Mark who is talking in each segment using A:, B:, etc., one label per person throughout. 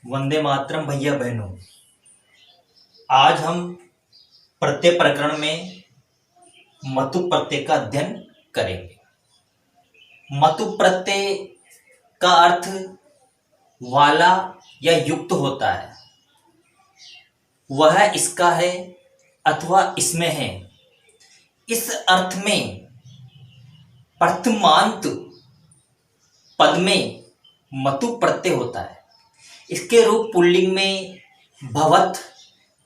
A: वंदे मातरम भैया बहनों। आज हम प्रत्यय प्रकरण में मतु प्रत्यय का अध्ययन करेंगे। मतु प्रत्यय का अर्थ वाला या युक्त होता है, वह इसका है अथवा इसमें है। इस अर्थ में प्रथमांत पद में मतु प्रत्यय होता है। इसके रूप पुल्लिंग में भवत,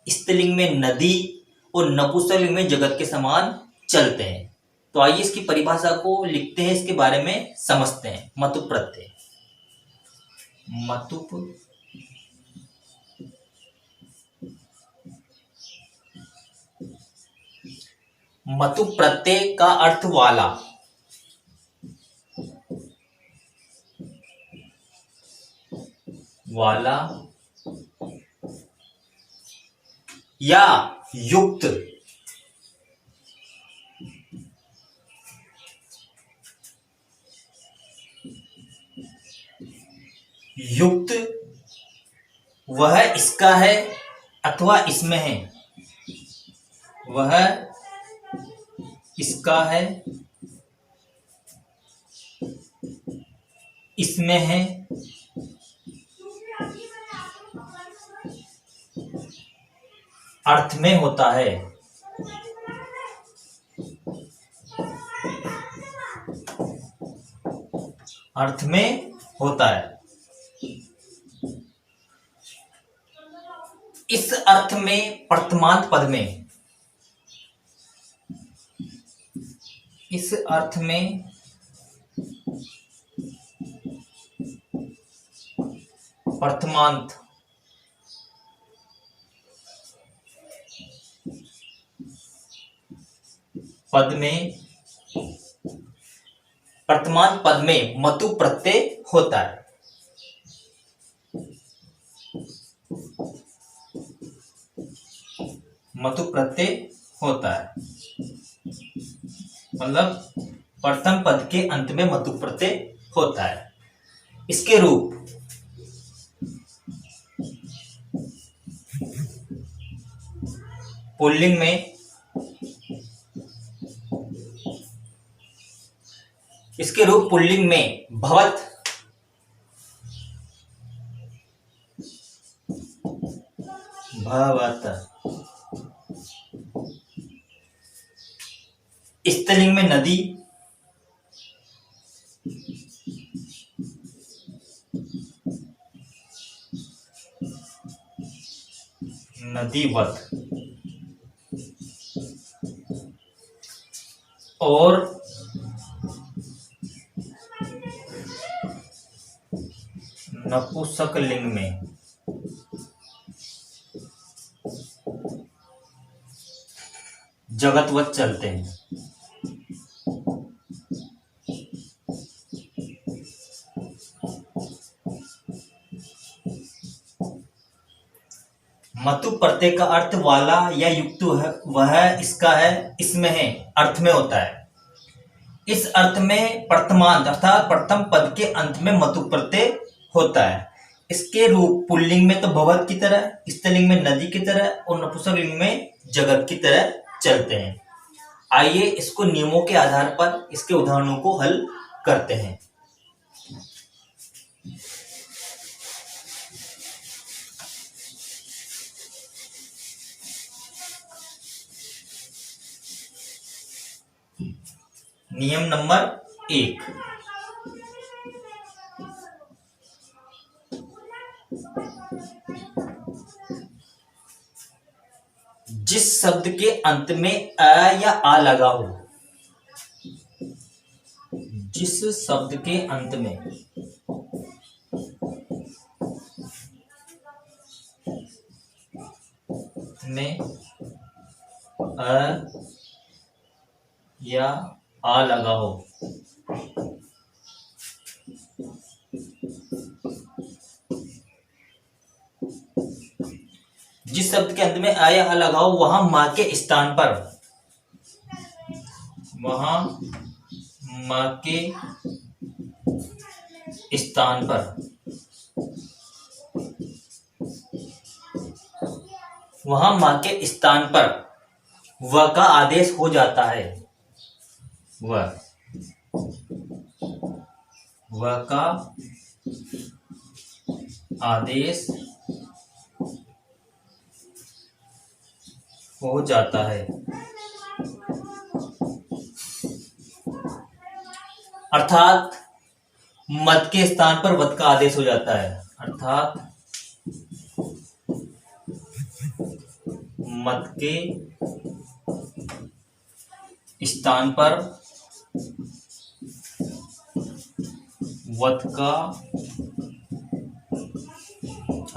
A: स्त्रीलिंग में नदी और नपुंसकलिंग में जगत के समान चलते हैं। तो आइए इसकी परिभाषा को लिखते हैं, इसके बारे में समझते हैं। मतु प्रत्यय, मतु प्रत्यय का अर्थ वाला, या युक्त, वह इसका है अथवा इसमें है। वह इसका है, इसमें है, अर्थ में होता है। अर्थ में होता है। इस अर्थ में वर्तमान पद में, इस अर्थ में वर्तमांत पद में, वर्तमान पद में मतु प्रत्यय होता है। मतु प्रत्यय होता है मतलब प्रथम पद के अंत में मतु प्रत्यय होता है। इसके रूप पुल्लिंग में, इसके रूप पुल्लिंग में भवत, स्त्रीलिंग में नदी, नदीवत, और नपुंसकलिंग में जगतवत चलते हैं। मतु प्रत्यय का अर्थ वाला या युक्त है, वह इसका है, इसमें है, अर्थ में होता है। इस अर्थ में प्रथमांत अर्थात प्रथम पद के अंत में मतु प्रत्यय होता है। इसके रूप पुल्लिंग में तो भवत की तरह, स्त्रीलिंग में नदी की तरह और नपुंसकलिंग में जगत की तरह चलते हैं। आइए इसको नियमों के आधार पर इसके उदाहरणों को हल करते हैं। नियम नंबर 1, जिस शब्द के अंत में अ या आ लगा हो, जिस शब्द के अंत में अ या आ लगा हो, जिस शब्द के अंत में आ या आ लगा हो, वहां मां के स्थान पर, वहां मां के स्थान पर वहां मां के स्थान पर व का आदेश हो जाता है। व का आदेश हो जाता है, अर्थात मत के स्थान पर वत का आदेश हो जाता है। अर्थात मत के स्थान पर वत का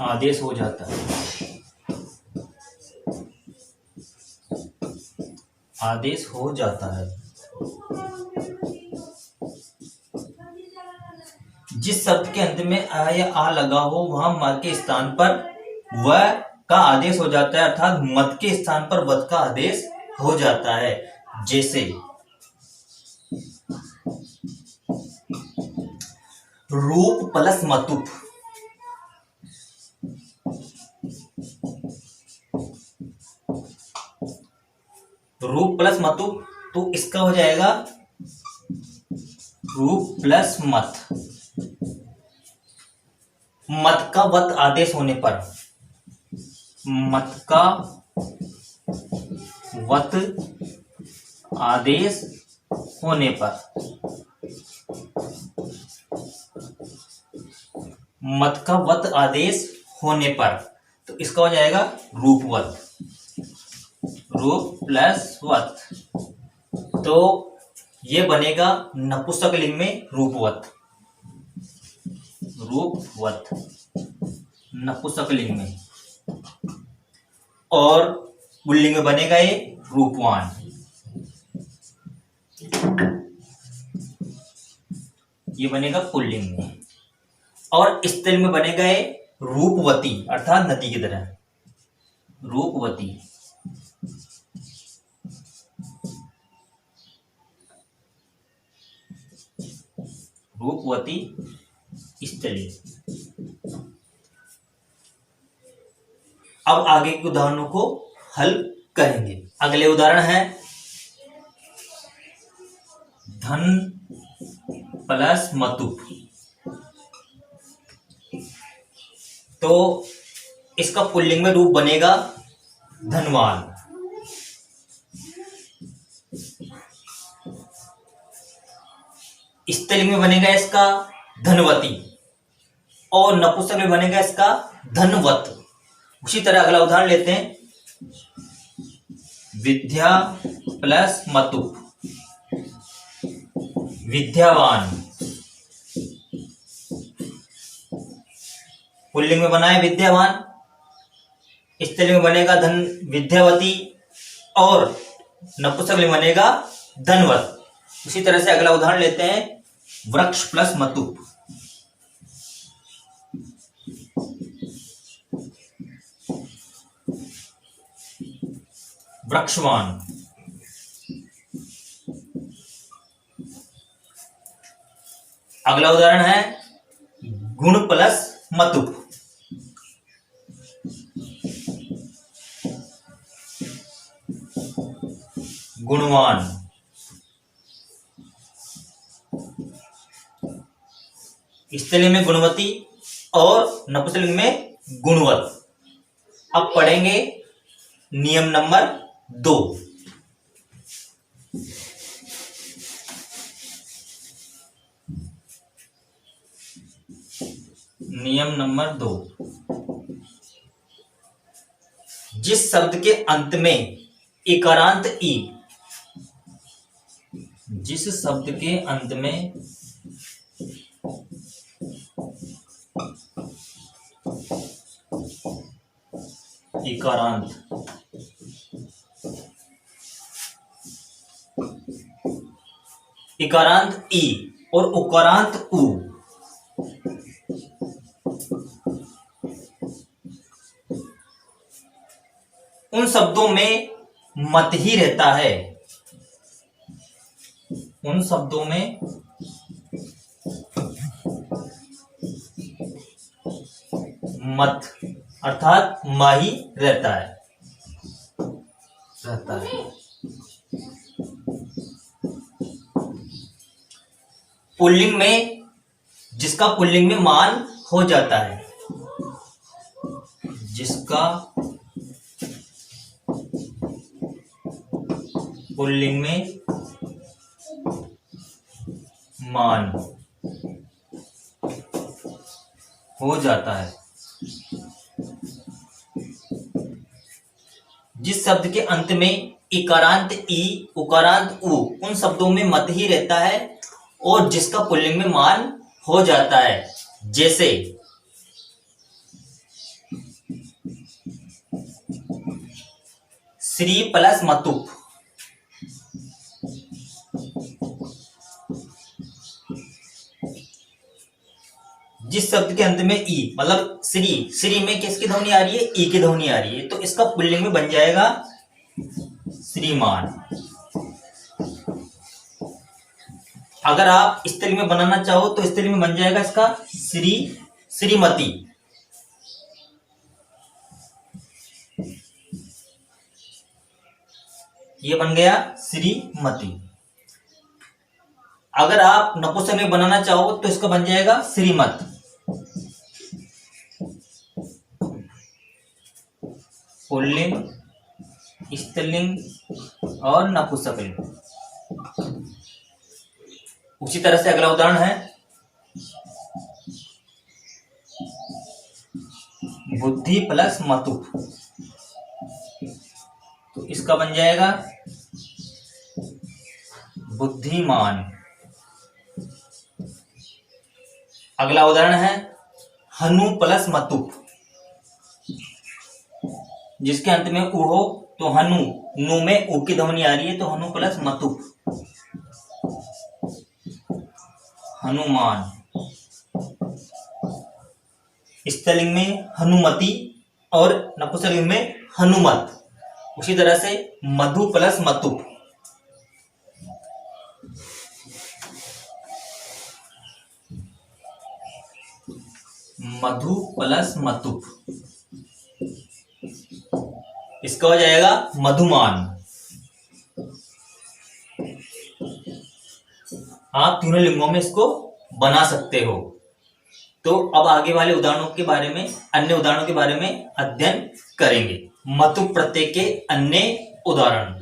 A: आदेश हो जाता है। आदेश हो जाता है। जिस शब्द के अंत में आ या आ लगा हो वहां म के स्थान पर व का आदेश हो जाता है, अर्थात मत के स्थान पर वत का आदेश हो जाता है। जैसे रूप प्लस मतुप। रूप प्लस मतुप, तो इसका हो जाएगा रूप प्लस मत। मत का वत आदेश होने पर, मत का वत आदेश होने पर, मत का वत आदेश होने पर, तो इसका हो जाएगा रूपवत। रूप प्लस वत, तो ये बनेगा नपुंसकलिंग में रूपवत। रूपवत नपुंसकलिंग में, और पुल्लिंग में बनेगा ये रूपवान। ये बनेगा पुल्लिंग में। और स्त्रीलिंग में बनेगा ये रूपवती, अर्थात नदी की तरह। रूपवती। रूपवती स्त्रीलिंग। अब आगे के उदाहरणों को हल करेंगे। अगले उदाहरण है धन प्लस मतुप। तो इसका पुल्लिंग में रूप बनेगा धनवान। स्त्रीलिंग में बनेगा इसका धनवती, और नपुंसक में बनेगा इसका धनवत। उसी तरह अगला उदाहरण लेते हैं, विद्या प्लस मतुप। विद्यावान। पुल्लिंग में बना है विद्यावान, स्त्रीलिंग में बनेगा धन विद्यावती, और नपुंसक में बनेगा धनवत। उसी तरह से अगला उदाहरण लेते हैं, वृक्ष प्लस मतुप। वृक्षवान। अगला उदाहरण है गुण प्लस मतुप। गुणवान। स्त्रीलिंग में गुणवती और नपुंसकलिंग में गुणवत। अब पढ़ेंगे नियम नंबर 2। नियम नंबर 2, जिस शब्द के अंत में इकारांत ई, जिस शब्द के अंत में इकारांत इकारांत ई और उकारांत उ, उन शब्दों में मत ही रहता है। उन शब्दों में मत अर्थात मा ही रहता है। रहता है। पुल्लिंग में, जिसका पुल्लिंग में मान हो जाता है, जिसका पुल्लिंग में मान हो जाता है, जिस शब्द के अंत में इकारांत ई, उकारांत उ, उन शब्दों में मत ही रहता है और जिसका पुल्लिंग में मान हो जाता है। जैसे श्री प्लस मतुप, जिस शब्द के अंत में ई, मतलब श्री, श्री में किसकी ध्वनि आ रही है? ई की ध्वनि आ रही है, तो इसका पुल्लिंग में बन जाएगा श्रीमान। अगर आप स्त्रीलिंग में बनाना चाहो तो स्त्रीलिंग में बन जाएगा इसका श्री, श्रीमती। ये बन गया श्रीमती। अगर आप नपुंसक में बनाना चाहो तो इसका बन जाएगा श्रीमत। पुल्लिंग, स्त्रीलिंग और नपुंसकलिंग। उसी तरह से अगला उदाहरण है बुद्धि प्लस मतुप, तो इसका बन जाएगा बुद्धिमान। अगला उदाहरण है हनु प्लस मतुप, जिसके अंत में उ हो तो हनु, नु में उ की ध्वनि आ रही है तो हनु प्लस मतुप, हनुमान। स्त्रीलिंग में हनुमति और नपुंसकलिंग में हनुमत। उसी तरह से मधु प्लस मतुप, मधु प्लस मतुप, इसका हो जाएगा मधुमान। आप तीनों लिंगों में इसको बना सकते हो। तो अब आगे वाले उदाहरणों के बारे में, अन्य उदाहरणों के बारे में अध्ययन करेंगे। मतुप प्रत्यय के अन्य उदाहरण।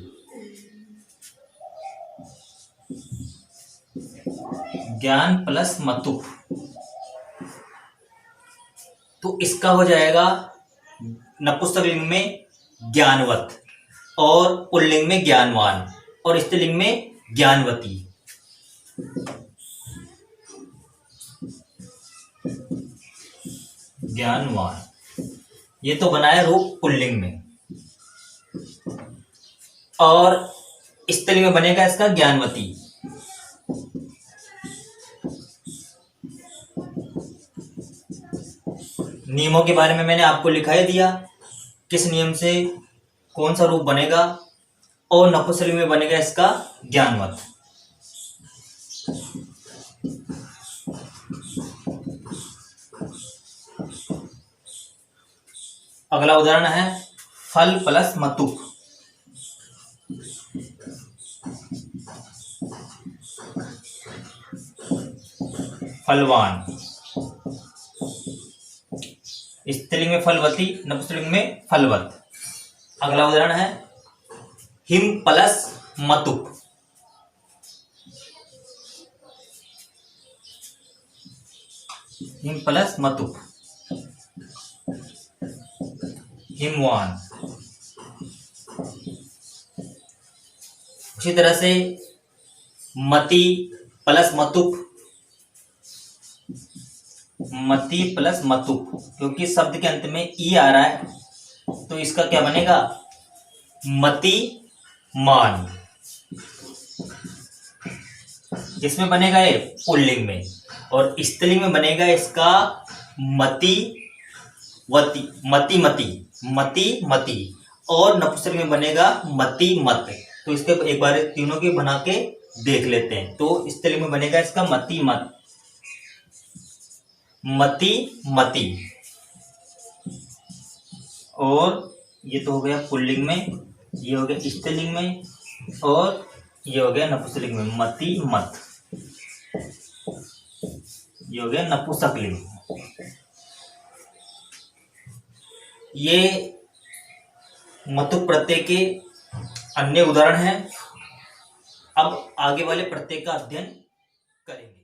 A: ज्ञान प्लस मतुप, तो इसका हो जाएगा नपुंसकलिंग में ज्ञानवत और पुल्लिंग में ज्ञानवान और स्त्रीलिंग में ज्ञानवती। ज्ञानवान, ये तो बनाया रूप पुल्लिंग में, और स्त्रीलिंग में बनेगा इसका ज्ञानवती। नियमों के बारे में मैंने आपको लिखा ही दिया, किस नियम से कौन सा रूप बनेगा, और नपुंसकलिंग में बनेगा इसका ज्ञानवत। अगला उदाहरण है फल प्लस मतुप, फलवान। स्त्रीलिंग में फलवती, नपुंसकलिंग में फलवत। अगला उदाहरण है हिम प्लस मतुप, हिम प्लस मतुप, हिमवान। उसी तरह से मति प्लस मतुप, मति प्लस मतुप, क्योंकि शब्द के अंत में ई आ रहा है तो इसका क्या बनेगा? मति मान। इसमें बनेगा ये पुल्लिंग में, और स्त्रीलिंग में बनेगा इसका मति वती, मति मति, मति मति, और नपुंसकलिंग में बनेगा मति मत। तो इसके एक बार तीनों के बना के देख लेते हैं। तो स्त्रीलिंग में बनेगा इसका मति मत, मति मति, और ये तो हो गया पुल्लिंग में ये हो गया स्त्रीलिंग में, और ये हो गया नपुंसकलिंग में, मति मत। ये हो गया नपुंसकलिंग। ये मतुक प्रत्यय के अन्य उदाहरण हैं। अब आगे वाले प्रत्यय का अध्ययन करेंगे।